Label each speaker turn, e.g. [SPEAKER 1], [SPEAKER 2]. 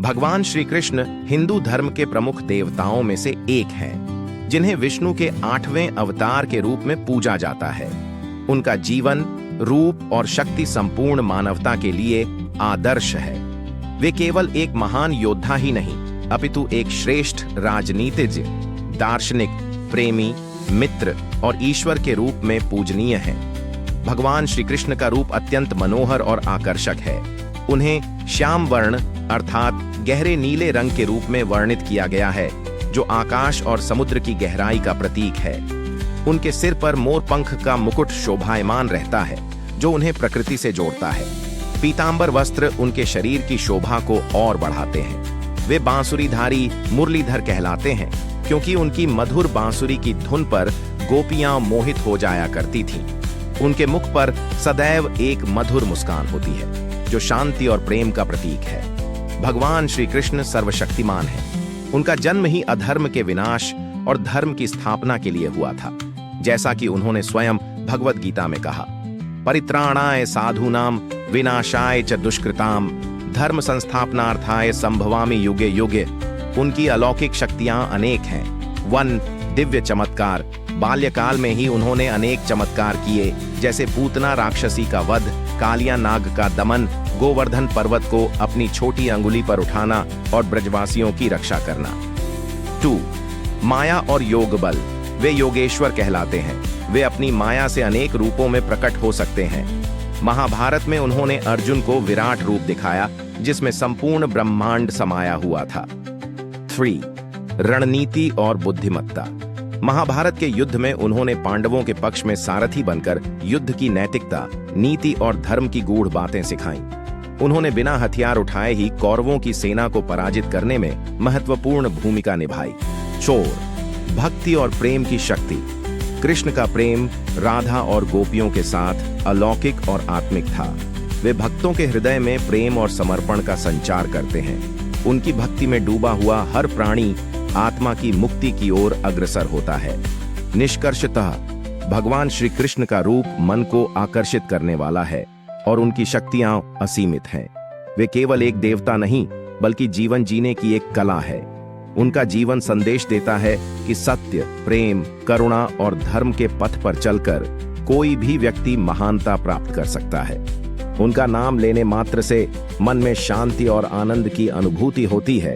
[SPEAKER 1] भगवान श्री कृष्ण हिंदू धर्म के प्रमुख देवताओं में से एक हैं, जिन्हें विष्णु के 8वें अवतार के रूप में पूजा जाता है। उनका जीवन, रूप और शक्ति संपूर्ण मानवता के लिए आदर्श है। वे केवल एक महान योद्धा ही नहीं, अपितु एक श्रेष्ठ राजनीतिज्ञ, दार्शनिक, प्रेमी, मित्र और ईश्वर के रूप में पूजनीय हैं। भगवान श्री कृष्ण का रूप अत्यंत मनोहर और आकर्षक है। उन्हें श्याम वर्ण अर्थात गहरे नीले रंग के रूप में वर्णित किया गया है, जो आकाश और समुद्र की गहराई का प्रतीक है। उनके सिर पर मोर पंख का मुकुट शोभायमान रहता है, जो उन्हें प्रकृति से जोड़ता है। पीतांबर वस्त्र उनके शरीर की शोभा को और बढ़ाते हैं। वे बांसुरीधारी मुरलीधर कहलाते हैं, क्योंकि उनकी मधुर बांसुरी की धुन पर गोपियां मोहित हो जाया करती थीं। उनके मुख पर सदैव एक मधुर मुस्कान होती है, जो शांति और प्रेम का प्रतीक है। भगवान श्री कृष्ण सर्वशक्तिमान हैं। उनका जन्म ही अधर्म के विनाश और धर्म की स्थापना के लिए हुआ था, जैसा कि उन्होंने स्वयं भगवद गीता में कहा, परित्राणाय साधूनाम विनाशाय च दुष्कृताम धर्म संस्थापनार्थाय संभवामि युगे युगे। उनकी अलौकिक शक्तियां अनेक हैं। 1 दिव्य चमत्कार। बाल्यकाल में ही उन्होंने अनेक चमत्कार किए, जैसे पूतना राक्षसी का वध, कालिया नाग का दमन, गोवर्धन पर्वत को अपनी छोटी अंगुली पर उठाना और ब्रजवासियों की रक्षा करना। 2 माया और योग बल। वे योगेश्वर कहलाते हैं। वे अपनी माया से अनेक रूपों में प्रकट हो सकते हैं। महाभारत में उन्होंने अर्जुन को विराट रूप दिखाया, जिसमें संपूर्ण ब्रह्मांड समाया हुआ था। 3 रणनीति और बुद्धिमत्ता। महाभारत के युद्ध में उन्होंने पांडवों के पक्ष में सारथी बनकर युद्ध की नैतिकता, नीति और धर्म की गूढ़ बातें सिखाईं। उन्होंने बिना हथियार उठाए ही कौरवों की सेना को पराजित करने में महत्वपूर्ण भूमिका निभाई। 4 भक्ति और प्रेम की शक्ति। कृष्ण का प्रेम राधा और गोपियों के साथ अलौकिक और आत्मिक था। वे भक्तों के हृदय में प्रेम और समर्पण का संचार करते हैं। उनकी भक्ति में डूबा हुआ हर प्राणी आत्मा की मुक्ति की ओर अग्रसर होता है। निष्कर्षतः भगवान श्री कृष्ण का रूप मन को आकर्षित करने वाला है और उनकी शक्तियां असीमित हैं। वे केवल एक देवता नहीं, बल्कि जीवन जीने की एक कला है। उनका जीवन संदेश देता है कि सत्य, प्रेम, करुणा और धर्म के पथ पर चलकर कोई भी व्यक्ति महानता प्राप्त कर सकता है। उनका नाम लेने मात्र से मन में शांति और आनंद की अनुभूति होती है।